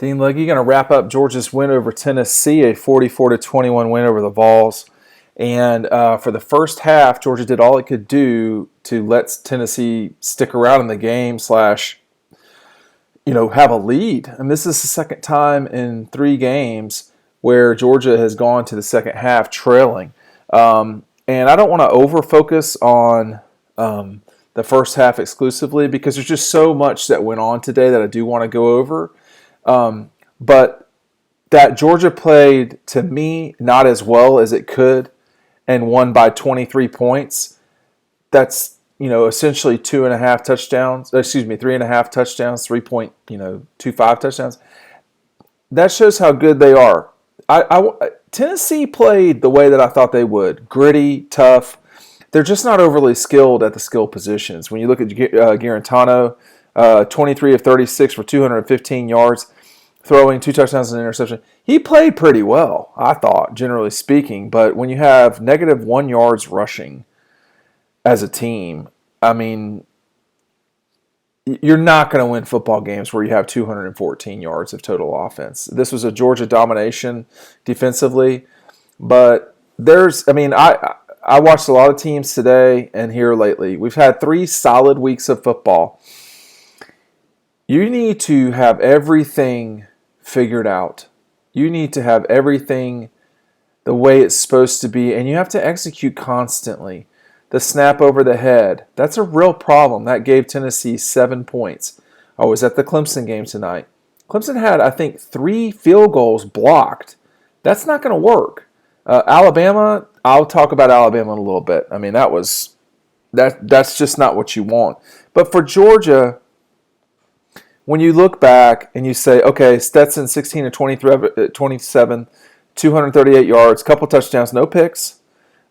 Dean Legge going to wrap up Georgia's win over Tennessee, a 44-21 win over the Vols. And for the first half, Georgia did all it could do to let Tennessee stick around in the game have a lead. And this is the second time in 3 games where Georgia has gone to the second half trailing. And I don't want to over-focus on the first half exclusively because there's just so much that went on today that I do want to go over. But that Georgia played, to me, not as well as it could and won by 23 points. That's, essentially 3.5 touchdowns, 3.25 touchdowns. That shows how good they are. Tennessee played the way that I thought they would. Gritty, tough. They're just not overly skilled at the skill positions. When you look at Garantano, 23 of 36 for 215 yards, throwing 2 touchdowns and an interception. He played pretty well, I thought, generally speaking. But when you have negative 1 yards rushing as a team, I mean, you're not going to win football games where you have 214 yards of total offense. This was a Georgia domination defensively. But I watched a lot of teams today and here lately. We've had 3 solid weeks of football. You need to have everything figured out. You need to have everything the way it's supposed to be, and you have to execute constantly. The snap over the head, that's a real problem. That gave Tennessee 7 points. I was at the Clemson game tonight. Clemson had, I think, 3 field goals blocked. That's not going to work. Alabama, I'll talk about Alabama in a little bit. I mean, that's just not what you want. But for Georgia, when you look back and you say, okay, Stetson 16 of 27, 238 yards, couple touchdowns, no picks,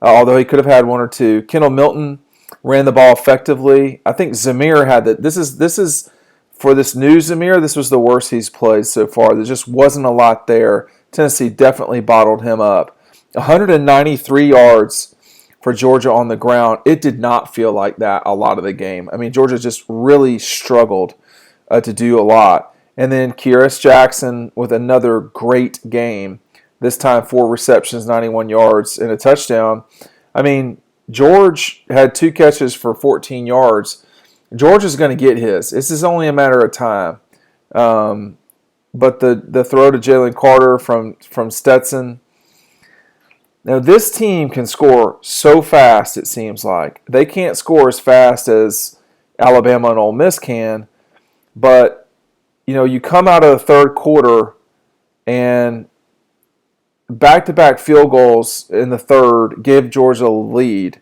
although he could have had 1 or 2. Kendall Milton ran the ball effectively. I think Zamir had that. This is for this new Zamir, this was the worst he's played so far. There just wasn't a lot there. Tennessee definitely bottled him up. 193 yards for Georgia on the ground. It did not feel like that a lot of the game. I mean, Georgia just really struggled to do a lot. And then Kyrus Jackson with another great game. This time 4 receptions, 91 yards, and a touchdown. I mean, George had 2 catches for 14 yards. George is going to get his. This is only a matter of time. But the throw to Jalen Carter from Stetson. Now, this team can score so fast, it seems like. They can't score as fast as Alabama and Ole Miss can. But, you come out of the third quarter and back-to-back field goals in the third give Georgia a lead.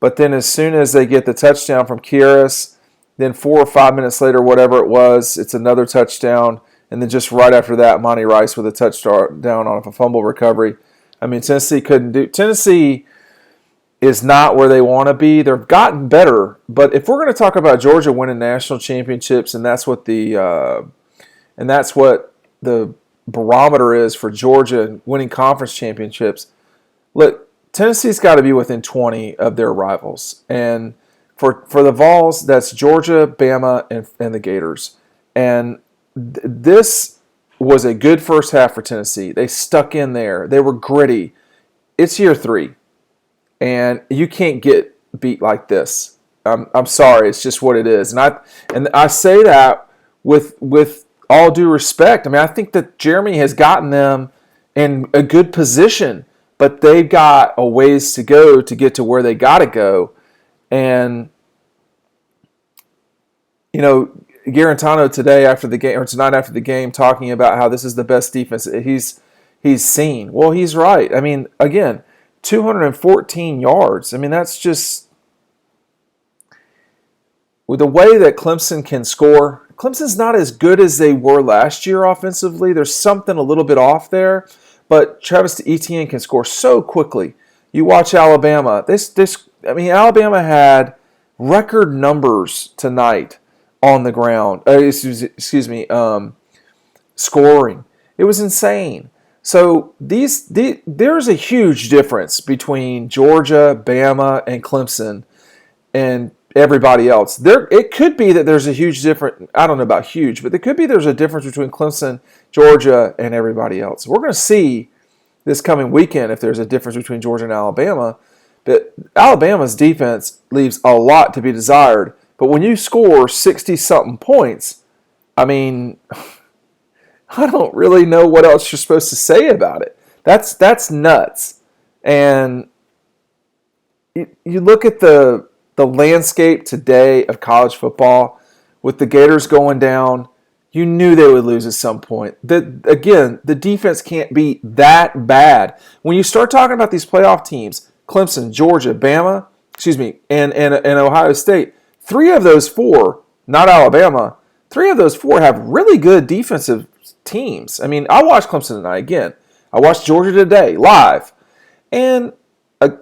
But then as soon as they get the touchdown from Kyrus, then 4 or 5 minutes later, whatever it was, it's another touchdown. And then just right after that, Monty Rice with a touchdown on a fumble recovery. I mean, Tennessee is not where they want to be. They've gotten better. But if we're going to talk about Georgia winning national championships, and that's what the barometer is for Georgia winning conference championships. Look, Tennessee's got to be within 20 of their rivals. And for the Vols, that's Georgia, Bama, and the Gators. And this was a good first half for Tennessee. They stuck in there. They were gritty. It's year 3. And you can't get beat like this. I'm sorry. It's just what it is. And I say that with all due respect. I mean, I think that Jeremy has gotten them in a good position, but they've got a ways to go to get to where they got to go. And, Garantano today after the game, or tonight after the game, talking about how this is the best defense he's seen. Well, he's right. I mean, again, 214 yards. I mean, that's just with the way that Clemson can score. Clemson's not as good as they were last year offensively. There's something a little bit off there, but Travis Etienne can score so quickly. You watch Alabama. Alabama had record numbers tonight on the ground. Scoring. It was insane. So there's a huge difference between Georgia, Bama, and Clemson. And everybody else. It could be that there's a huge difference. I don't know about huge, but it could be there's a difference between Clemson, Georgia, and everybody else. We're going to see this coming weekend if there's a difference between Georgia and Alabama. But Alabama's defense leaves a lot to be desired. But when you score 60-something points, I mean, I don't really know what else you're supposed to say about it. That's nuts. And you look at the landscape today of college football with the Gators going down, you knew they would lose at some point. Again, the defense can't be that bad. When you start talking about these playoff teams, Clemson, Georgia, Bama, and Ohio State, 3 of those 4, not Alabama, 3 of those 4 have really good defensive teams. I mean, I watched Clemson tonight again. I watched Georgia today live, and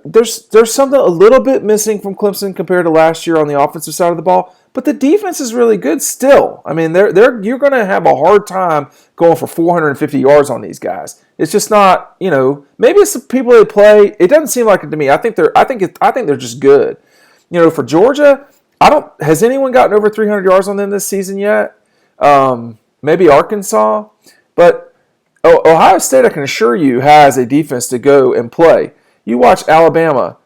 there's something a little bit missing from Clemson compared to last year on the offensive side of the ball, but the defense is really good still. I mean, you're going to have a hard time going for 450 yards on these guys. It's just not, maybe it's the people they play. It doesn't seem like it to me. I think they're just good. For Georgia, has anyone gotten over 300 yards on them this season yet? Maybe Arkansas, but Ohio State, I can assure you, has a defense to go and play. You watch Alabama,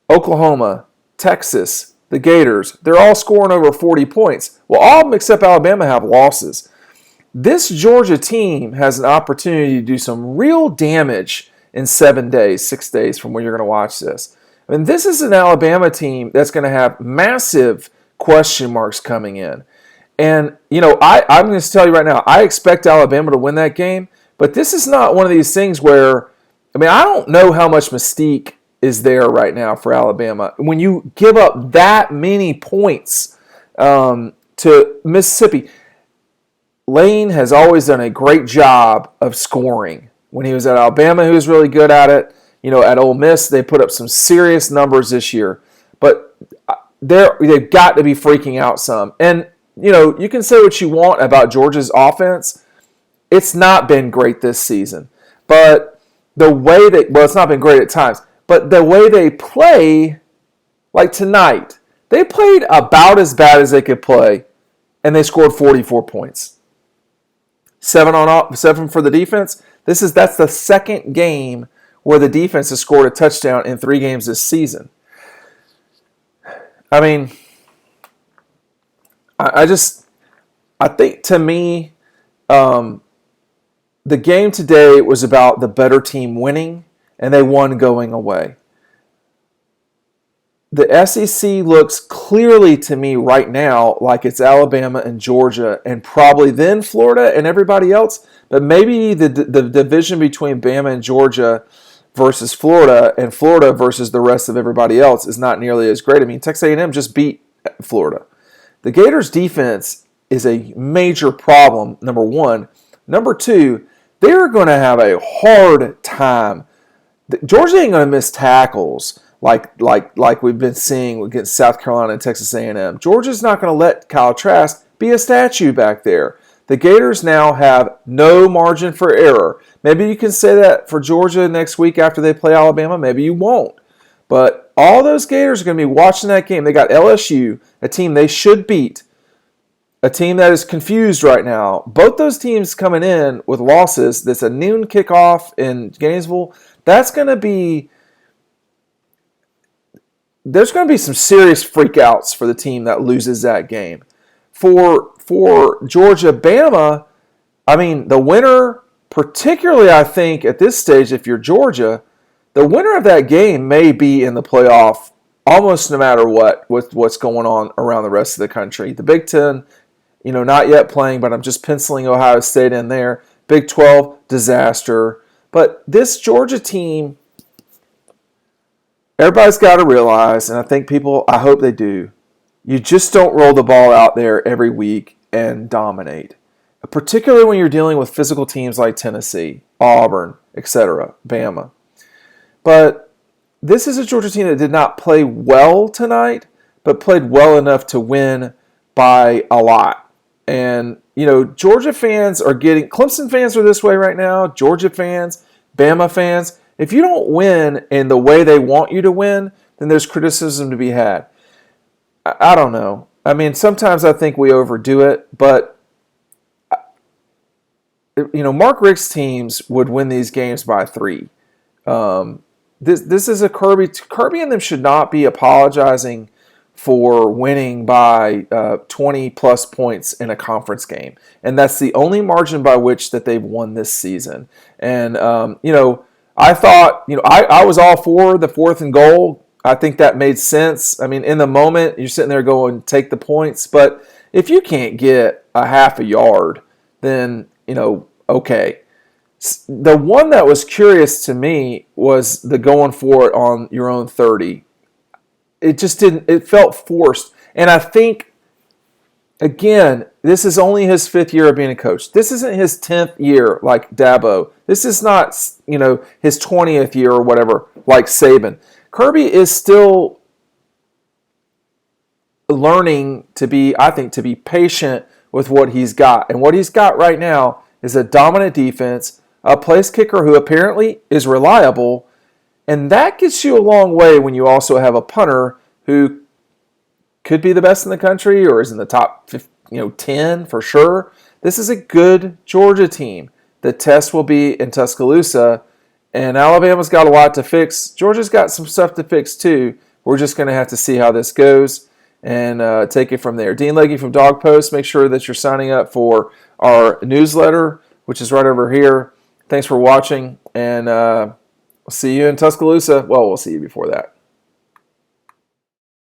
Oklahoma, Texas, the Gators. They're all scoring over 40 points. Well, all of them except Alabama have losses. This Georgia team has an opportunity to do some real damage in 7 days, 6 days from when you're going to watch this. I mean, this is an Alabama team that's going to have massive question marks coming in. And, I'm going to tell you right now, I expect Alabama to win that game, but this is not one of these things where, I don't know how much mystique is there right now for Alabama. When you give up that many points to Mississippi, Lane has always done a great job of scoring. When he was at Alabama, he was really good at it. At Ole Miss, they put up some serious numbers this year. But they've got to be freaking out some. And, you can say what you want about Georgia's offense. It's not been great this season. But it's not been great at times. But the way they play, like tonight, they played about as bad as they could play, and they scored 44 points. 7 for the defense. That's the second game where the defense has scored a touchdown in 3 games this season. I mean, I think to me, the game today was about the better team winning, and they won going away. The SEC looks clearly to me right now like it's Alabama and Georgia, and probably then Florida and everybody else. But maybe the division between Bama and Georgia versus Florida and Florida versus the rest of everybody else is not nearly as great. I mean, Texas A&M just beat Florida. The Gators' defense is a major problem, number one. Number two, they're going to have a hard time. Georgia ain't going to miss tackles like we've been seeing against South Carolina and Texas A&M. Georgia's not going to let Kyle Trask be a statue back there. The Gators now have no margin for error. Maybe you can say that for Georgia next week after they play Alabama. Maybe you won't. But all those Gators are going to be watching that game. They got LSU, a team they should beat, a team that is confused right now. Both those teams coming in with losses. That's a noon kickoff in Gainesville. There's going to be some serious freakouts for the team that loses that game. For Georgia, Bama, I mean, the winner, particularly I think at this stage, if you're Georgia, the winner of that game may be in the playoff almost no matter what with what's going on around the rest of the country. The Big Ten, not yet playing, but I'm just penciling Ohio State in there. Big 12, disaster. But this Georgia team, everybody's got to realize, and I hope they do, you just don't roll the ball out there every week and dominate. Particularly when you're dealing with physical teams like Tennessee, Auburn, etc., Bama. But this is a Georgia team that did not play well tonight, but played well enough to win by a lot. And, Georgia fans are Clemson fans are this way right now, Georgia fans, Bama fans. If you don't win in the way they want you to win, then there's criticism to be had. I don't know. I mean, sometimes I think we overdo it, but Mark Richt's teams would win these games by 3. This is a Kirby and them should not be apologizing for winning by 20 plus points in a conference game, and that's the only margin by which that they've won this season. And I thought I was all for the 4th and goal. I think that made sense. I mean, in the moment, you're sitting there going, take the points. But if you can't get a half a yard, then, okay. The one that was curious to me was the going for it on your own 30. It just didn't, it felt forced. And I think, again, this is only his 5th year of being a coach. This isn't his 10th year like Dabo. This is not, his 20th year or whatever like Saban. Kirby is still learning to be patient with what he's got. And what he's got right now is a dominant defense, a place kicker who apparently is reliable, and that gets you a long way when you also have a punter who could be the best in the country or is in the top 10 for sure. This is a good Georgia team. The test will be in Tuscaloosa. And Alabama's got a lot to fix. Georgia's got some stuff to fix too. We're just going to have to see how this goes and take it from there. Dean Legge from Dog Post. Make sure that you're signing up for our newsletter, which is right over here. Thanks for watching, and we'll see you in Tuscaloosa. Well, we'll see you before that.